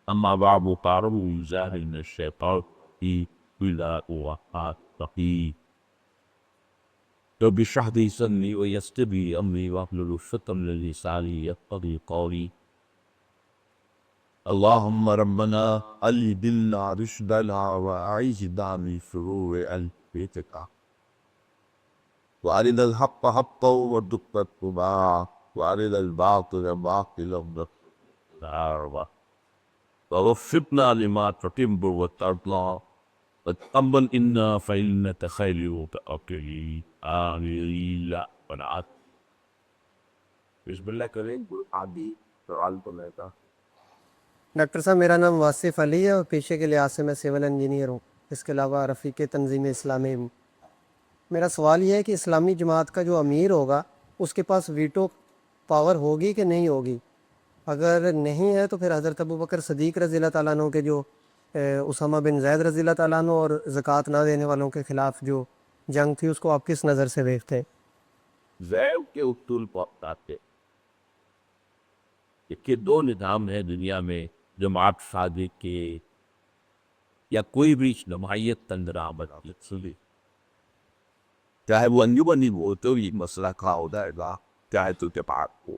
أما بعد فأعوذ بالله من الشيطان الرجيم بسم الله الرحمن الرحيم رب اشرح لي صدري ويسر لي أمري واحلل عقدة من لساني يفقهوا قولي اللهم ربنا ألهمنا رشدنا وأعذنا من شرور أنفسنا وأرنا الحق حقا وارزقنا اتباعه وأرنا الباطل باطلا وارزقنا ووفقنا لما تحب وترضى وتقبل إنا فإنك خير المتقبلين آمين لا ونعت بسم الله کریں عادی سوال تو لیتا ڈاکٹر صاحب میرا نام واصف علی ہے اور پیشے کے لحاظ سے میں سول انجینئر ہوں، اس کے علاوہ رفیق تنظیم اسلامی ہوں۔ میرا سوال یہ ہے کہ اسلامی جماعت کا جو امیر ہوگا اس کے پاس ویٹو پاور ہوگی کہ نہیں ہوگی؟ اگر نہیں ہے تو پھر حضرت ابوبکر صدیق رضی اللہ تعالیٰ عنہ کے جو اسامہ بن زید رضی اللہ تعالیٰ عنہ اور زکوٰۃ نہ دینے والوں کے خلاف جو جنگ تھی اس کو آپ کس نظر سے دیکھتے ہیں؟ زیب کے اصول کو اپناتے کہ دو نظام ہیں دنیا میں، جماعت صادق کے یا کوئی بھی اجتماعیت تنظیم ہے، چاہے وہ انجمنی ہو تو یہ مسئلہ کھا ہوتا ہے گا، چاہے تو جماعت ہو۔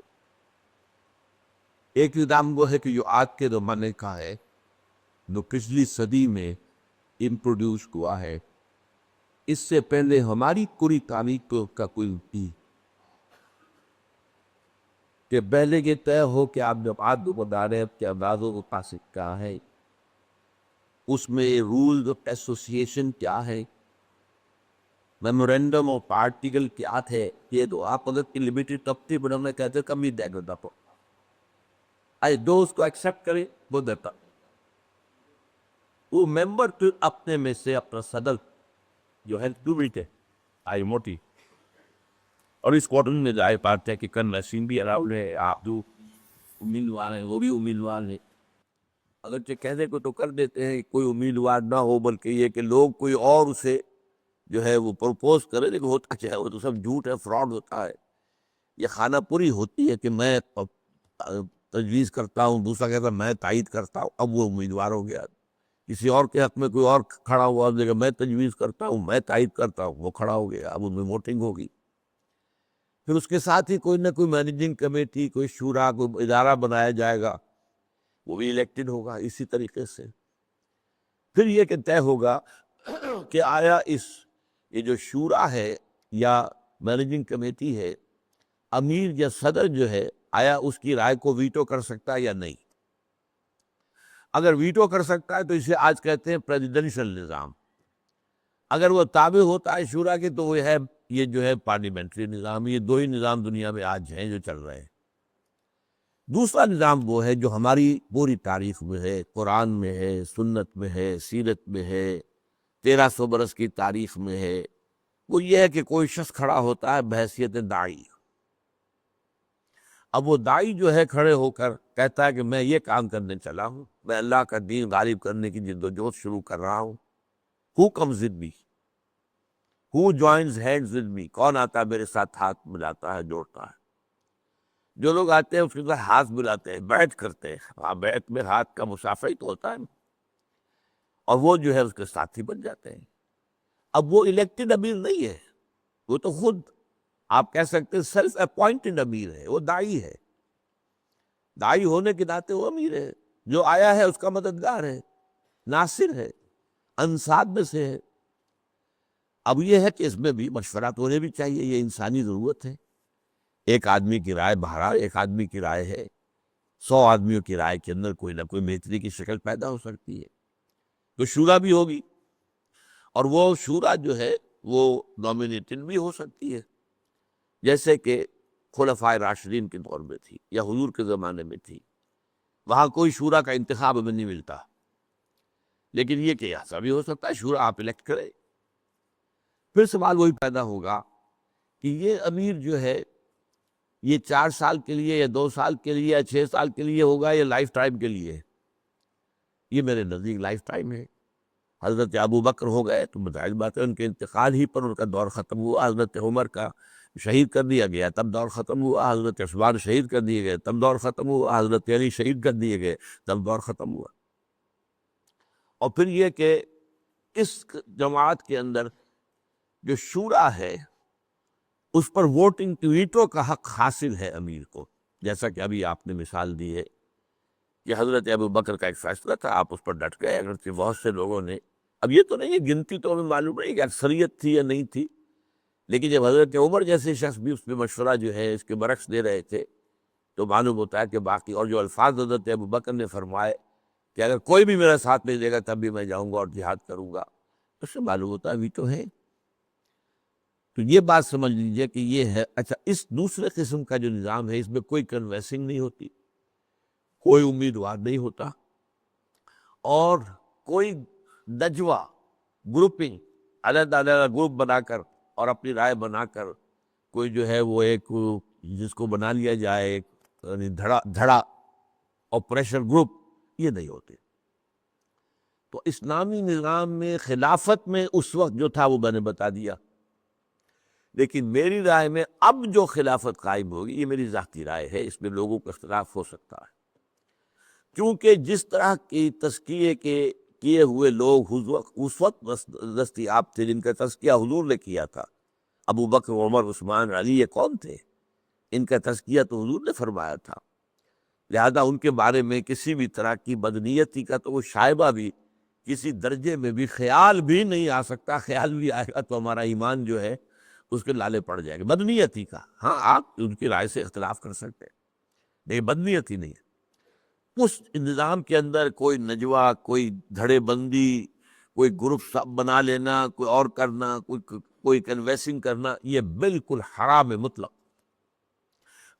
ایک نظام وہ ہے کہ جو آج کے زمانے کا ہے، جو پچھلی صدی میں انٹروڈیوس ہوا ہے، اس سے پہلے ہماری پوری تاریخ کو کا کوئی بھی کہ پہلے یہ طے ہو کہ آپ جب آپ بتا رہے ہیں کہ اندازوں کو پاس کیا ہے، اس میں رولز آف ایسوسیشن کیا ہے، میمورینڈم آف آرٹیکل کیا تھے، یہ تو آپ اگر کی لمیٹڈ تفتی بنانا کہتے ہیں کمی دے گا پا آئی دو اس کو ایکسیپٹ کریں وہ دیتا وہ ممبر تو اپنے میں سے اپنا صدر جو ہے دو بیٹے آئی موٹی اور اس کوارٹر میں ظاہر بات ہے کہ کنوینشن بھی اراؤنڈ ہے، آپ جو امیدوار ہیں وہ بھی امیدوار ہیں، اگرچہ کہنے کو تو کر دیتے ہیں کوئی امیدوار نہ ہو بلکہ یہ کہ لوگ کوئی اور اسے جو ہے وہ پروپوز کرے، لیکن ہوتا کیا ہے وہ تو سب جھوٹ ہے، فراڈ ہوتا ہے۔ یہ خانہ پوری ہوتی ہے کہ میں تجویز کرتا ہوں، دوسرا کہتا ہے میں تائید کرتا ہوں، اب وہ امیدوار ہو گیا، کسی اور کے حق میں کوئی اور کھڑا ہوا دیکھا میں تجویز کرتا ہوں میں تائید کرتا ہوں، وہ کھڑا ہو گیا، اب ان میں ووٹنگ ہوگی، پھر اس کے ساتھ ہی کوئی نہ کوئی مینیجنگ کمیٹی، کوئی شورا، کوئی ادارہ بنایا جائے گا، وہ بھی الیکٹڈ ہوگا اسی طریقے سے۔ پھر یہ کہ طے ہوگا کہ آیا یہ جو شورا ہے یا مینیجنگ کمیٹی ہے، امیر یا صدر جو ہے آیا اس کی رائے کو ویٹو کر سکتا ہے یا نہیں۔ اگر ویٹو کر سکتا ہے تو اسے آج کہتے ہیں پریزیڈنشل نظام، اگر وہ تابع ہوتا ہے شورا کے تو وہ ہے یہ جو ہے پارلیمنٹری نظام۔ یہ دو ہی نظام دنیا میں آج ہیں جو چل رہے ہیں۔ دوسرا نظام وہ ہے جو ہماری پوری تاریخ میں ہے، قرآن میں ہے، سنت میں ہے، سیرت میں ہے، 1300 برس کی تاریخ میں ہے، وہ یہ ہے کہ کوئی شخص کھڑا ہوتا ہے بحیثیت داعی۔ اب وہ داعی جو ہے کھڑے ہو کر کہتا ہے کہ میں یہ کام کرنے چلا ہوں، میں اللہ کا دین غالب کرنے کی جدوجہد شروع کر رہا ہوں۔ Who comes with me? Who joins hands with me? کون آتا ہے میرے ساتھ ہاتھ ملاتا ہے، جوڑتا ہے؟ جو لوگ آتے ہیں اس کے ساتھ ہاتھ ملاتے ہیں، بیعت کرتے ہیں، ہاں بیعت میں ہاتھ کا مصافحہ ہی تو ہوتا ہے، اور وہ جو ہے اس کے ساتھی بن جاتے ہیں۔ اب وہ الیکٹڈ امیر نہیں ہے، وہ تو خود آپ کہہ سکتے ہیں سیلف اپوائنٹڈ امیر ہے، وہ داعی ہے، داعی ہونے کے ناطے وہ امیر ہے، جو آیا ہے اس کا مددگار ہے، ناصر ہے، انصار میں سے ہے۔ اب یہ ہے کہ اس میں بھی مشورات ہونے بھی چاہیے، یہ انسانی ضرورت ہے۔ ایک آدمی کی رائے بہرحال ایک آدمی کی رائے ہے، 100 آدمیوں کی رائے کے اندر کوئی نہ کوئی بہتری کی شکل پیدا ہو سکتی ہے، تو شورا بھی ہوگی، اور وہ شورا جو ہے وہ نامینیٹڈ بھی ہو سکتی ہے، جیسے کہ خلفائے راشدین کے دور میں تھی یا حضور کے زمانے میں تھی، وہاں کوئی شورا کا انتخاب میں نہیں ملتا، لیکن یہ کہ ایسا بھی ہو سکتا ہے شورا آپ الیکٹ کرے۔ پھر سوال وہی پیدا ہوگا کہ یہ امیر جو ہے یہ 4 سال کے لیے یا 2 سال کے لیے یا 6 سال کے لیے ہوگا یا لائف ٹائم کے لیے؟ یہ میرے نزدیک لائف ٹائم ہے۔ حضرت ابو بکر ہو گئے تو ظاہر بات ہے ان کے انتقال ہی پر ان کا دور ختم ہوا، حضرت عمر کا شہید کر دیا گیا تب دور ختم ہوا، حضرت عثمان شہید کر دیے گئے تب دور ختم ہوا، حضرت علی شہید کر دیے گئے تب دور ختم ہوا۔ اور پھر یہ کہ اس جماعت کے اندر جو شورا ہے اس پر ووٹنگ ویٹو کا حق حاصل ہے امیر کو، جیسا کہ ابھی آپ نے مثال دی ہے کہ حضرت ابو بکر کا ایک فیصلہ تھا، آپ اس پر ڈٹ گئے، اگرچہ بہت سے لوگوں نے، اب یہ تو نہیں ہے گنتی تو ہمیں معلوم نہیں کہ اکثریت تھی یا نہیں تھی، لیکن جب حضرت عمر جیسے شخص بھی اس پہ مشورہ جو ہے اس کے برعکس دے رہے تھے تو معلوم ہوتا ہے کہ باقی، اور جو الفاظ حضرت ابو بکر نے فرمائے کہ اگر کوئی بھی میرا ساتھ نہیں دے گا تب بھی میں جاؤں گا اور جہاد کروں گا، اس سے معلوم ہوتا ہے ویٹو ہے۔ تو یہ بات سمجھ لیجئے کہ یہ ہے۔ اچھا، اس دوسرے قسم کا جو نظام ہے اس میں کوئی کنوینسنگ نہیں ہوتی، کوئی امیدوار نہیں ہوتا، اور کوئی نجوہ گروپنگ علیحدہ علیحدہ گروپ بنا کر اور اپنی رائے بنا کر کوئی جو ہے وہ ایک جس کو بنا لیا جائے ایک یعنی دھڑا اور پریشر گروپ، یہ نہیں ہوتے۔ تو اسلامی نظام میں خلافت میں اس وقت جو تھا وہ میں نے بتا دیا، لیکن میری رائے میں اب جو خلافت قائم ہوگی، یہ میری ذاتی رائے ہے، اس میں لوگوں کا اختلاف ہو سکتا ہے، کیونکہ جس طرح کی تزکیے کے کیے ہوئے لوگ اس وقت دستیاب تھے جن کا تزکیہ حضور نے کیا تھا، ابو بکر، عمر، عثمان، علی، یہ کون تھے؟ ان کا تزکیہ تو حضور نے فرمایا تھا، لہذا ان کے بارے میں کسی بھی طرح کی بدنیتی کا تو وہ شائبہ بھی کسی درجے میں بھی خیال بھی نہیں آ سکتا، خیال بھی آئے گا تو ہمارا ایمان جو ہے اس کے لالے پڑ جائے گا بدنیتی کا۔ ہاں، آپ ان کی رائے سے اختلاف کر سکتے ہیں لیکن بدنیتی نہیں ہے۔ اس نظام کے اندر کوئی نجوہ، کوئی دھڑے بندی، کوئی گروپ بنا لینا، کوئی اور کرنا، کوئی کنویسنگ کرنا، یہ بالکل حرام مطلق۔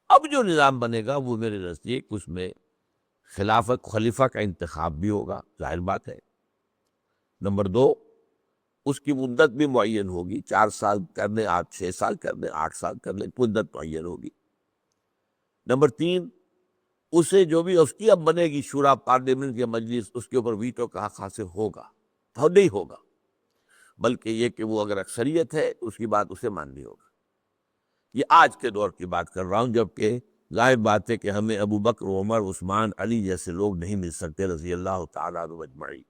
اب جو نظام بنے گا وہ میرے نزدیک اس میں خلافت خلیفہ کا انتخاب بھی ہوگا، ظاہر بات ہے۔ نمبر دو، اس کی مدت بھی معین ہوگی، 4 سال کرنے، 6 سال کرنے، 8 سال کرنے، مدت معین ہوگی۔ نمبر تین، اسے جو بھی اس کی اب بنے گی شورا، پارلیمنٹ یا مجلس، اس کے اوپر ویٹو کا حق حاصل ہوگا، تو نہیں ہوگا، بلکہ یہ کہ وہ اگر اکثریت ہے اس کی بات اسے ماننی ہوگا۔ یہ آج کے دور کی بات کر رہا ہوں، جبکہ ظاہر بات ہے کہ ہمیں ابو بکر، عمر، عثمان، علی جیسے لوگ نہیں مل سکتے رضی اللہ تعالیٰ عنہم اجمعین۔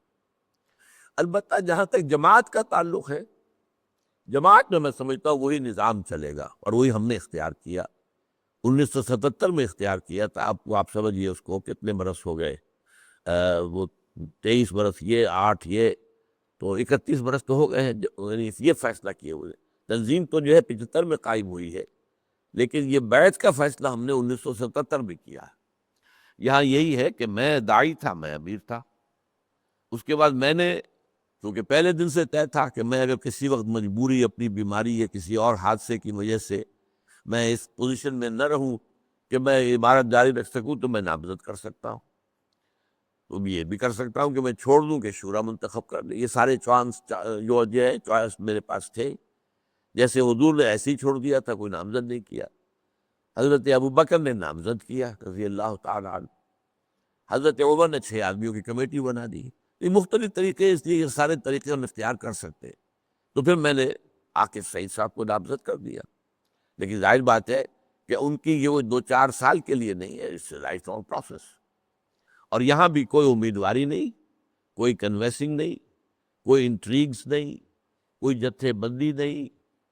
البتہ جہاں تک جماعت کا تعلق ہے، جماعت میں سمجھتا ہوں وہی نظام چلے گا اور وہی ہم نے اختیار کیا، 1977 میں اختیار کیا تھا۔ آپ سمجھیے اس کو کتنے برس ہو گئے، وہ 23 برس، یہ 8، یہ تو 31 برس تو ہو گئے ہیں، یعنی یہ فیصلہ کیے ہوئے۔ تنظیم تو جو ہے 75 میں قائم ہوئی ہے، لیکن یہ بیعت کا فیصلہ ہم نے 1977 میں کیا ہے۔ یہاں یہی ہے کہ میں داعی تھا، میں امیر تھا، اس کے بعد میں نے، کیونکہ پہلے دن سے طے تھا کہ میں اگر کسی وقت مجبوری، اپنی بیماری یا کسی اور حادثے کی وجہ سے میں اس پوزیشن میں نہ رہوں کہ میں عمارت جاری رکھ سکوں تو میں نامزد کر سکتا ہوں، تو یہ بھی کر سکتا ہوں کہ میں چھوڑ دوں کہ شورا منتخب کر لے۔ یہ سارے چوائس میرے پاس تھے، جیسے حضور نے ایسے ہی چھوڑ دیا تھا، کوئی نامزد نہیں کیا۔ حضرت ابو بکر نے نامزد کیا رضی اللہ تعالیٰ عنہ، حضرت عمر نے 6 آدمیوں کی کمیٹی بنا دی۔ یہ مختلف طریقے، اس لیے یہ سارے طریقے ہم اختیار کر سکتے، تو پھر میں نے عاقب سعید صاحب کو نامزد کر دیا، لیکن ظاہر بات ہے کہ ان کی یہ وہ 2-4 سال کے لیے نہیں ہے، اس سے لائف لانگ پروسیس، اور یہاں بھی کوئی امیدواری نہیں، کوئی کنویسنگ نہیں، کوئی انٹریگز نہیں، کوئی جتھے بندی نہیں،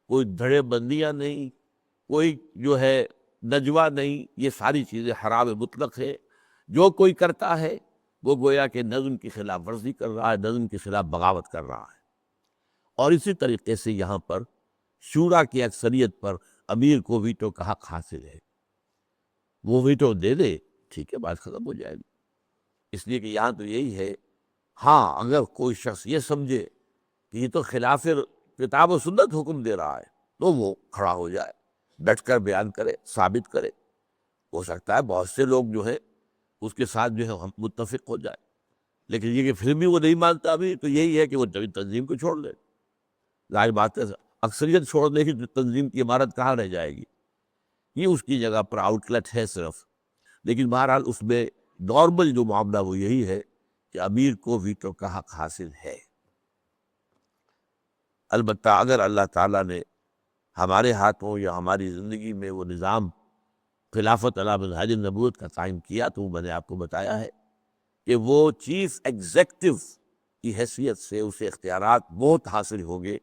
کوئی دھڑے بندیاں نہیں، کوئی جو ہے نجوہ نہیں، یہ ساری چیزیں حرام مطلق ہے۔ جو کوئی کرتا ہے وہ گویا کہ نظم کی خلاف ورزی کر رہا ہے، نظم کے خلاف بغاوت کر رہا ہے۔ اور اسی طریقے سے یہاں پر شورا کی اکثریت پر امیر کو ویٹو کا حق حاصل ہے، وہ ویٹو دے دے، ٹھیک ہے، بات ختم ہو جائے گی۔ اس لیے کہ یہاں تو یہی ہے، ہاں اگر کوئی شخص یہ سمجھے کہ یہ تو خلاف کتاب و سنت حکم دے رہا ہے تو وہ کھڑا ہو جائے، ڈٹ کر بیان کرے، ثابت کرے، ہو سکتا ہے بہت سے لوگ جو ہے اس کے ساتھ جو ہے ہم متفق ہو جائے، لیکن یہ کہ پھر بھی وہ نہیں مانتا بھی، تو یہی ہے کہ وہ تنظیم کو چھوڑ دے۔ ظاہر بات ہے اکثریت چھوڑنے کی تنظیم کی عمارت کہاں رہ جائے گی، یہ اس کی جگہ پر آؤٹ لیٹ ہے صرف، لیکن بہرحال اس میں نارمل جو معاملہ وہ یہی ہے کہ امیر کو ویٹو کا حق حاصل ہے۔ البتہ اگر اللہ تعالیٰ نے ہمارے ہاتھوں یا ہماری زندگی میں وہ نظام خلافت علی منہاج النبوت کا قائم کیا، تو میں نے آپ کو بتایا ہے کہ وہ چیف ایگزیکٹو کی حیثیت سے اسے اختیارات بہت حاصل ہوں گے،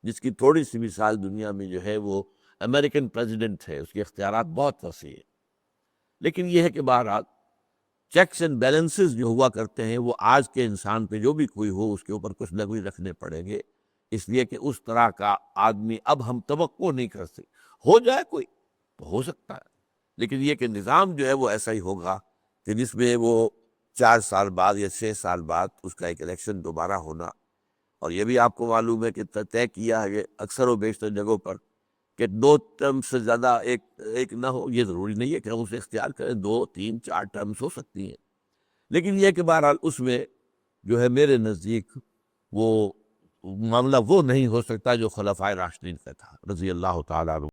جس کی تھوڑی سی مثال دنیا میں جو ہے وہ امریکن پریزیڈنٹ ہے، اس کے اختیارات بہت وسیع ہیں۔ لیکن یہ ہے کہ بہرحال چیکس اینڈ بیلنسز جو ہوا کرتے ہیں وہ آج کے انسان پہ جو بھی کوئی ہو اس کے اوپر کچھ نہ کچھ رکھنے پڑیں گے، اس لیے کہ اس طرح کا آدمی اب ہم توقع نہیں کر سکتے۔ ہو جائے کوئی تو ہو سکتا ہے، لیکن یہ کہ نظام جو ہے وہ ایسا ہی ہوگا کہ جس میں وہ 4 سال بعد یا 6 سال بعد اس کا ایک الیکشن دوبارہ ہونا، اور یہ بھی آپ کو معلوم ہے کہ طے کیا ہے کہ اکثر و بیشتر جگہوں پر کہ 2 ٹرم سے زیادہ ایک نہ ہو، یہ ضروری نہیں ہے کہ ہم اسے اختیار کریں، 2 3 4 ٹرمز ہو سکتی ہیں، لیکن یہ کہ بہرحال اس میں جو ہے میرے نزدیک وہ معاملہ وہ نہیں ہو سکتا جو خلفائے راشدین کا تھا رضی اللہ تعالیٰ عنہ۔